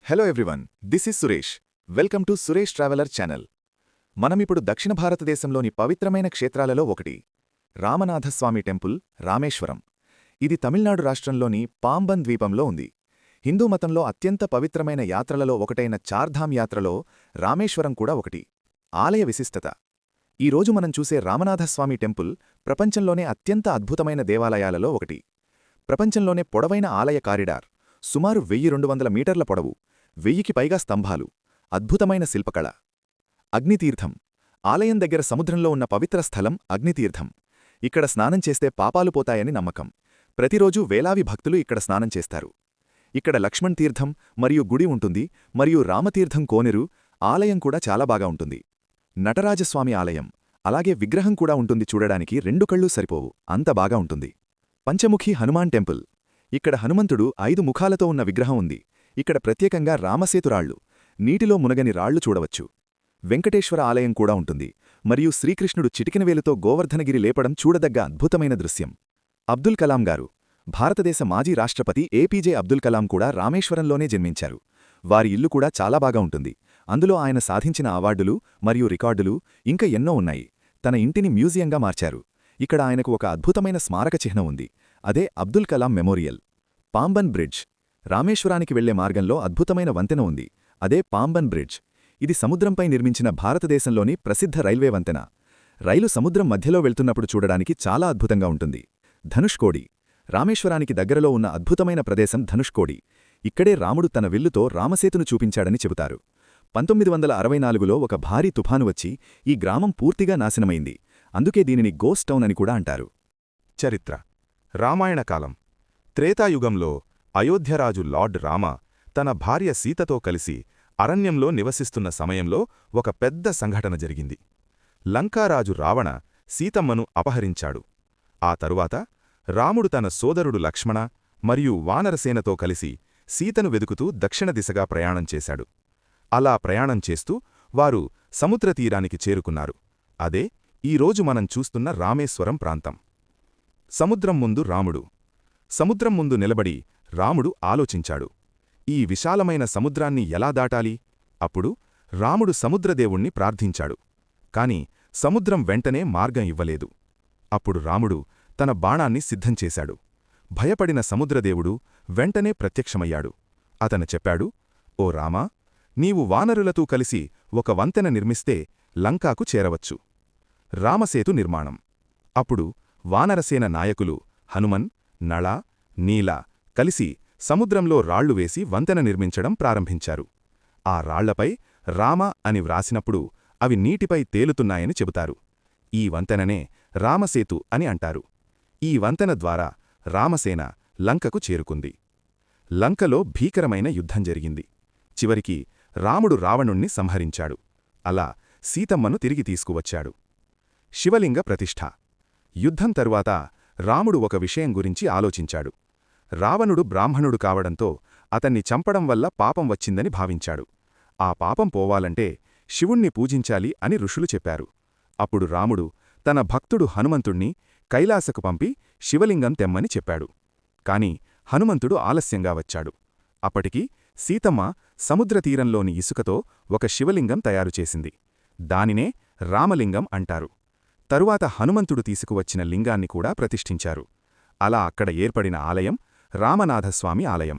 Hello everyone, this is Suresh. Welcome to Suresh traveller channel. మనమిప్పుడు దక్షిణ భారతదేశంలోని పవిత్రమైన క్షేత్రాలలో ఒకటి రామనాథస్వామి టెంపుల్, రామేశ్వరం. ఇది తమిళనాడు రాష్ట్రంలోని పాంబన్ ద్వీపంలో ఉంది. హిందూ మతంలో అత్యంత పవిత్రమైన యాత్రలలో ఒకటైన చార్ధామ్ యాత్రలో రామేశ్వరం కూడా ఒకటి. ఆలయ విశిష్టత. ఈరోజు మనం చూసే రామనాథస్వామి టెంపుల్ ప్రపంచంలోనే అత్యంత అద్భుతమైన దేవాలయాలలో ఒకటి. ప్రపంచంలోనే పొడవైన ఆలయ కారిడార్, సుమారు 1200 మీటర్ల పొడవు, 1000కి పైగా స్తంభాలు, అద్భుతమైన శిల్పకళ. అగ్నితీర్థం. ఆలయం దగ్గర సముద్రంలో ఉన్న పవిత్ర స్థలం అగ్నితీర్థం. ఇక్కడ స్నానం చేస్తే పాపాలు పోతాయని నమ్మకం. ప్రతిరోజూ వేలాది భక్తులు ఇక్కడ స్నానం చేస్తారు. ఇక్కడ లక్ష్మణ్ తీర్థం మరియు గుడి ఉంటుంది, మరియు రామతీర్థం కోనేరు. ఆలయం కూడా చాలా బాగా ఉంటుంది. నటరాజస్వామి ఆలయం. అలాగే విగ్రహం కూడా ఉంటుంది. చూడడానికి 2 కళ్ళు సరిపోవు, అంత బాగా ఉంటుంది. పంచముఖి హనుమాన్ టెంపుల్. ఇక్కడ హనుమంతుడు 5 ముఖాలతో ఉన్న విగ్రహం ఉంది. ఇక్కడ ప్రత్యేకంగా రామసేతురాళ్లు, నీటిలో మునగని రాళ్లు చూడవచ్చు. వెంకటేశ్వర ఆలయం కూడా ఉంటుంది, మరియు శ్రీకృష్ణుడు చిటికినవేలుతో గోవర్ధనగిరి లేపడం చూడదగ్గ అద్భుతమైన దృశ్యం. అబ్దుల్ కలాం గారు. భారతదేశ మాజీ రాష్ట్రపతి ఏపీజే అబ్దుల్ కలాం కూడా రామేశ్వరంలోనే జన్మించారు. వారి ఇల్లు కూడా చాలా బాగా ఉంటుంది. అందులో ఆయన సాధించిన అవార్డులు మరియు రికార్డులు ఇంకా ఎన్నో ఉన్నాయి. తన ఇంటిని మ్యూజియంగా మార్చారు. ఇక్కడ ఆయనకు ఒక అద్భుతమైన స్మారక చిహ్నం ఉంది. అదే అబ్దుల్ కలాం మెమోరియల్. పాంబన్ బ్రిడ్జ్. రామేశ్వరానికి వెళ్లే మార్గంలో అద్భుతమైన వంతెన ఉంది. అదే పాంబన్ బ్రిడ్జ్. ఇది సముద్రంపై నిర్మించిన భారతదేశంలోని ప్రసిద్ధ రైల్వే వంతెన. రైలు సముద్రం మధ్యలో వెళ్తున్నప్పుడు చూడడానికి చాలా అద్భుతంగా ఉంటుంది. ధనుష్కోడి. రామేశ్వరానికి దగ్గరలో ఉన్న అద్భుతమైన ప్రదేశం ధనుష్కోడి. ఇక్కడే రాముడు తన విల్లుతో రామసేతును చూపించాడని చెబుతారు. 1964లో ఒక భారీ తుఫాను వచ్చి ఈ గ్రామం పూర్తిగా నాశనమైంది. అందుకే దీనిని గోస్ట్ టౌన్ అని కూడా అంటారు. చరిత్ర. రామాయణకాలం. త్రేతాయుగంలో అయోధ్యరాజు లార్డ్ రామ తన భార్య సీతతో కలిసి అరణ్యంలో నివసిస్తున్న సమయంలో ఒక పెద్ద సంఘటన జరిగింది. లంకారాజు రావణ సీతమ్మను అపహరించాడు. ఆ తరువాత రాముడు తన సోదరుడు లక్ష్మణ మరియు వానరసేనతో కలిసి సీతను వెదుకుతూ దక్షిణ దిశగా ప్రయాణం చేశాడు. అలా ప్రయాణం చేస్తూ వారు సముద్రతీరానికి చేరుకున్నారు. అదే ఈరోజు మనం చూస్తున్న రామేశ్వరం ప్రాంతం. సముద్రం ముందు రాముడు. సముద్రం ముందు నిలబడి రాముడు ఆలోచించాడు, ఈ విశాలమైన సముద్రాన్ని ఎలా దాటాలి? అప్పుడు రాముడు సముద్రదేవుణ్ణి ప్రార్థించాడు. కాని సముద్రం వెంటనే మార్గం ఇవ్వలేదు. అప్పుడు రాముడు తన బాణాన్ని సిద్ధం చేశాడు. భయపడిన సముద్రదేవుడు వెంటనే ప్రత్యక్షమయ్యాడు. అతను చెప్పాడు, ఓ రామా, నీవు వానరులతో కలిసి ఒక వంతెన నిర్మిస్తే లంకాకు చేరవచ్చు. రామసేతు నిర్మాణం. అప్పుడు వానరసేన నాయకులు హనుమన్, నళ, నీల కలిసి సముద్రంలో రాళ్లు వేసి వంతెన నిర్మించడం ప్రారంభించారు. ఆ రాళ్లపై రామ అని వ్రాసినప్పుడు అవి నీటిపై తేలుతున్నాయని చెబుతారు. ఈ వంతెననే రామసేతు అని అంటారు. ఈ వంతెన ద్వారా రామసేన లంకకు చేరుకుంది. లంకలో భీకరమైన యుద్ధం జరిగింది. చివరికి రాముడు రావణుణ్ణి సంహరించాడు. అలా సీతమ్మను తిరిగి తీసుకువచ్చాడు. శివలింగ ప్రతిష్ఠ. యుద్ధం తరువాత రాముడు ఒక విషయం గురించి ఆలోచించాడు. రావణుడు బ్రాహ్మణుడు కావడంతో అతన్ని చంపడం వల్ల పాపం వచ్చిందని భావించాడు. ఆ పాపం పోవాలంటే శివుణ్ణి పూజించాలి అని ఋషులు చెప్పారు. అప్పుడు రాముడు తన భక్తుడు హనుమంతుణ్ణి కైలాసకు పంపి శివలింగం తెమ్మని చెప్పాడు. కాని హనుమంతుడు ఆలస్యంగా వచ్చాడు. అప్పటికి సీతమ్మ సముద్రతీరంలోని ఇసుకతో ఒక శివలింగం తయారుచేసింది. దానినే రామలింగం అంటారు. తరువాత హనుమంతుడు తీసుకువచ్చిన లింగాన్ని కూడా ప్రతిష్ఠించారు. అలా అక్కడ ఏర్పడిన ఆలయం రామనాథస్వామి ఆలయం.